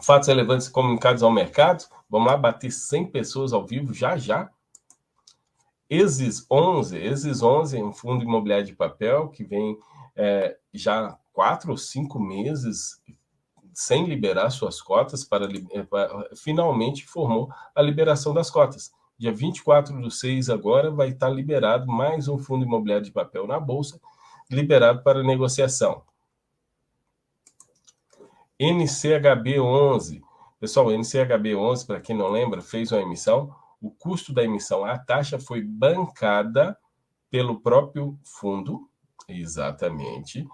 Fatos relevantes comunicados ao mercado. Vamos lá, bater 100 pessoas ao vivo já já. Exis 11 é um fundo imobiliário de papel que vem já 4 ou 5 meses sem liberar suas cotas, finalmente informou a liberação das cotas. Dia 24/6 agora vai estar liberado mais um fundo imobiliário de papel na Bolsa, liberado para negociação. NCHB 11. Pessoal, o NCHB 11, para quem não lembra, fez uma emissão. O custo da emissão, a taxa foi bancada pelo próprio fundo, exatamente.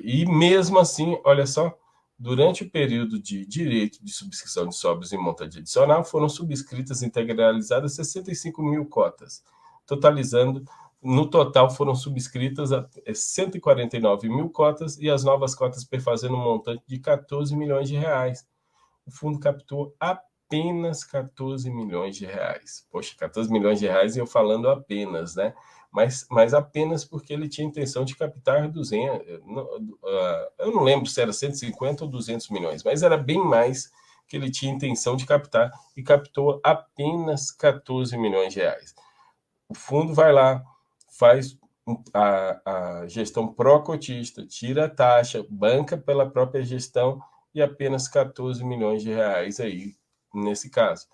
E mesmo assim, olha só, durante o período de direito de subscrição de sobres em montante adicional, foram subscritas integralizadas 65 mil cotas, totalizando, no total foram subscritas 149 mil cotas e as novas cotas perfazendo um montante de 14 milhões de reais. O fundo captou apenas 14 milhões de reais. Poxa, 14 milhões de reais e eu falando apenas, né? Mas apenas porque ele tinha intenção de captar 200, eu não lembro se era 150 ou 200 milhões, mas era bem mais que ele tinha intenção de captar e captou apenas 14 milhões de reais. O fundo vai lá, faz a gestão pró-cotista, tira a taxa, banca pela própria gestão e apenas 14 milhões de reais aí, nesse caso.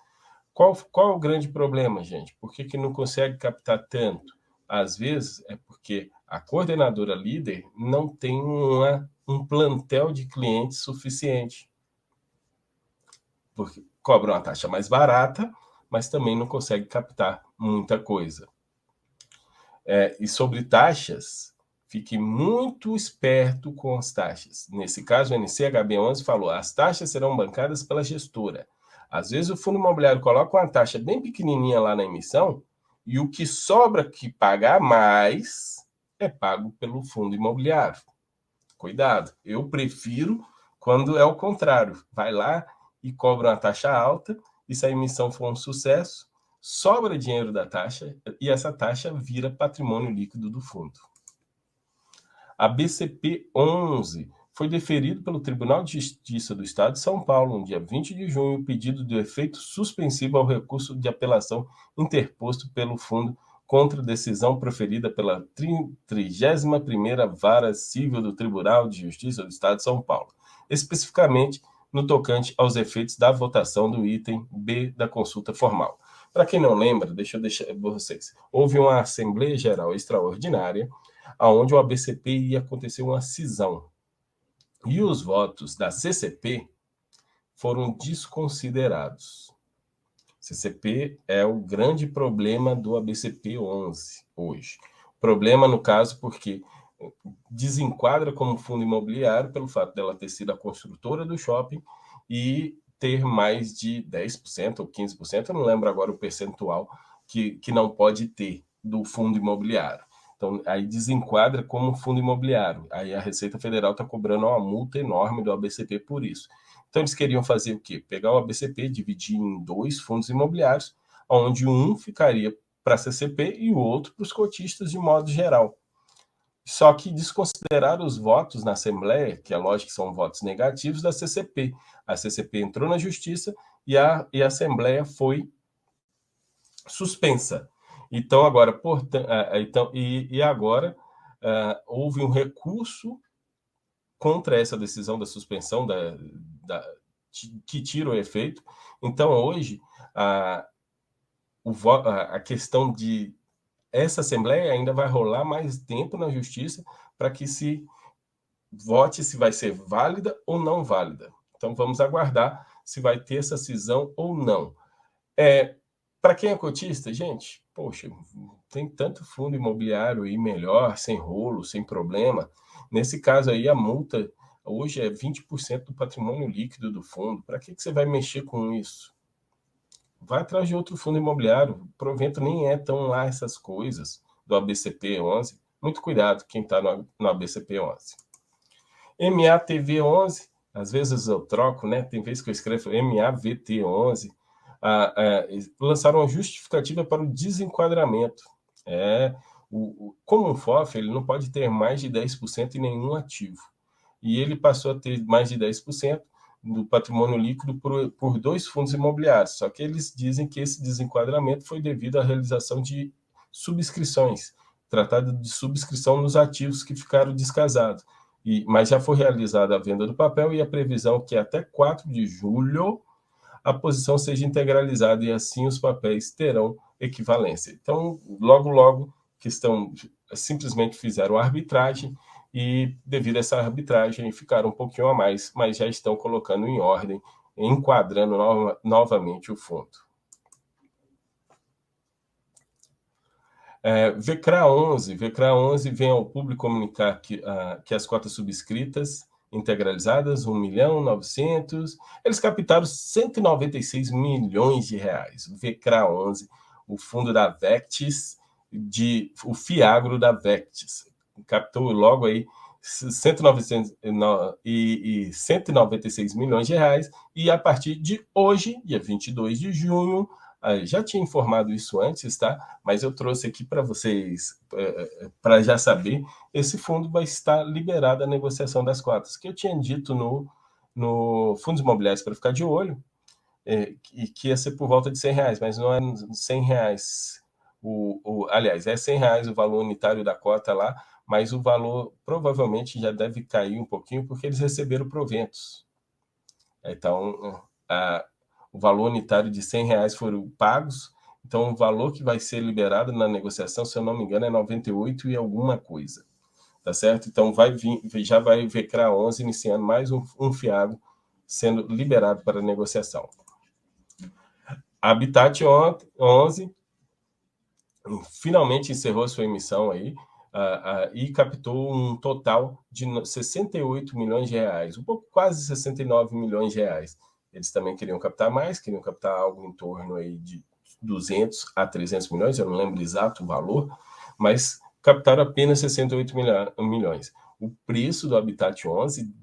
Qual é o grande problema, gente? Por que não consegue captar tanto? Às vezes é porque a coordenadora líder não tem um plantel de clientes suficiente. Porque cobra uma taxa mais barata, mas também não consegue captar muita coisa. E sobre taxas, fique muito esperto com as taxas. Nesse caso, o NCHB11 falou, as taxas serão bancadas pela gestora. Às vezes o fundo imobiliário coloca uma taxa bem pequenininha lá na emissão e o que sobra que pagar mais é pago pelo fundo imobiliário. Cuidado, eu prefiro quando é o contrário. Vai lá e cobra uma taxa alta e se a emissão for um sucesso, sobra dinheiro da taxa e essa taxa vira patrimônio líquido do fundo. A BCP 11 foi deferido pelo Tribunal de Justiça do Estado de São Paulo, no dia 20 de junho, o pedido de efeito suspensivo ao recurso de apelação interposto pelo fundo contra a decisão proferida pela 31ª Vara Civil do Tribunal de Justiça do Estado de São Paulo, especificamente no tocante aos efeitos da votação do item B da consulta formal. Para quem não lembra, deixa eu deixar vocês. Houve uma Assembleia Geral Extraordinária, onde o ABCP ia acontecer uma cisão. E os votos da CCP foram desconsiderados. CCP é o grande problema do ABCP 11 hoje. Problema, no caso, porque desenquadra como fundo imobiliário pelo fato dela ter sido a construtora do shopping e ter mais de 10% ou 15%, eu não lembro agora o percentual, que não pode ter do fundo imobiliário. Então, aí desenquadra como fundo imobiliário. Aí a Receita Federal está cobrando uma multa enorme do ABCP por isso. Então, eles queriam fazer o quê? Pegar o ABCP, dividir em 2 fundos imobiliários, onde um ficaria para a CCP e o outro para os cotistas de modo geral. Só que desconsideraram os votos na Assembleia, que é lógico que são votos negativos, da CCP. A CCP entrou na Justiça e a Assembleia foi suspensa. Então, agora, houve um recurso contra essa decisão da suspensão que tira o efeito. Então, hoje, a questão de essa Assembleia ainda vai rolar mais tempo na Justiça para que se vote se vai ser válida ou não válida. Então, vamos aguardar se vai ter essa cisão ou não. Para quem é cotista, gente, poxa, tem tanto fundo imobiliário aí melhor, sem rolo, sem problema. Nesse caso aí, a multa hoje é 20% do patrimônio líquido do fundo. Para que você vai mexer com isso? Vai atrás de outro fundo imobiliário. O provento nem é tão lá essas coisas do ABCP 11. Muito cuidado quem está no ABCP 11. MATV 11, às vezes eu troco, né? Tem vezes que eu escrevo MAVT 11. Lançaram uma justificativa para o desenquadramento. Como um FOF, ele não pode ter mais de 10% em nenhum ativo. E ele passou a ter mais de 10% do patrimônio líquido por 2 fundos imobiliários, só que eles dizem que esse desenquadramento foi devido à realização de subscrições, tratado de subscrição nos ativos que ficaram descasados. Mas já foi realizada a venda do papel e a previsão é que até 4 de julho a posição seja integralizada e assim os papéis terão equivalência. Então, logo simplesmente fizeram a arbitragem e, devido a essa arbitragem, ficaram um pouquinho a mais, mas já estão colocando em ordem, enquadrando novamente o fundo. VCRA 11 vem ao público comunicar que as cotas subscritas integralizadas, 1.900.000, eles captaram 196 milhões de reais. O VCRA 11, o fundo da Vectis, o Fiagro da Vectis, captou logo aí 196 milhões de reais, e a partir de hoje, dia 22 de junho, já tinha informado isso antes, tá? Mas eu trouxe aqui para vocês, para já saber, esse fundo vai estar liberado a negociação das cotas, que eu tinha dito no Fundos Imobiliários para ficar de olho, que ia ser por volta de R$100, mas não é R$100. Aliás, é R$100 o valor unitário da cota lá, mas o valor provavelmente já deve cair um pouquinho, porque eles receberam proventos. Então, o valor unitário de R$100 foram pagos, então o valor que vai ser liberado na negociação, se eu não me engano, é 98 e alguma coisa, tá certo? Então já vai VCRA 11 iniciando mais um fiado sendo liberado para negociação. Habitat 11 finalmente encerrou sua emissão aí, e captou um total de 68 milhões de reais, um pouco quase 69 milhões de reais. Eles também queriam captar mais, queriam captar algo em torno aí de 200 a 300 milhões, eu não lembro exato o valor, mas captaram apenas 68 milhões. O preço do Habitat 11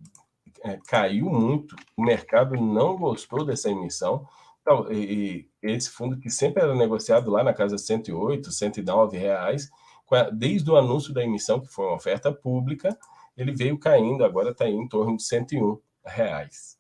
caiu muito, o mercado não gostou dessa emissão. Então, esse fundo que sempre era negociado lá na casa de 108, 109 reais, desde o anúncio da emissão, que foi uma oferta pública, ele veio caindo, agora está em torno de 101 reais.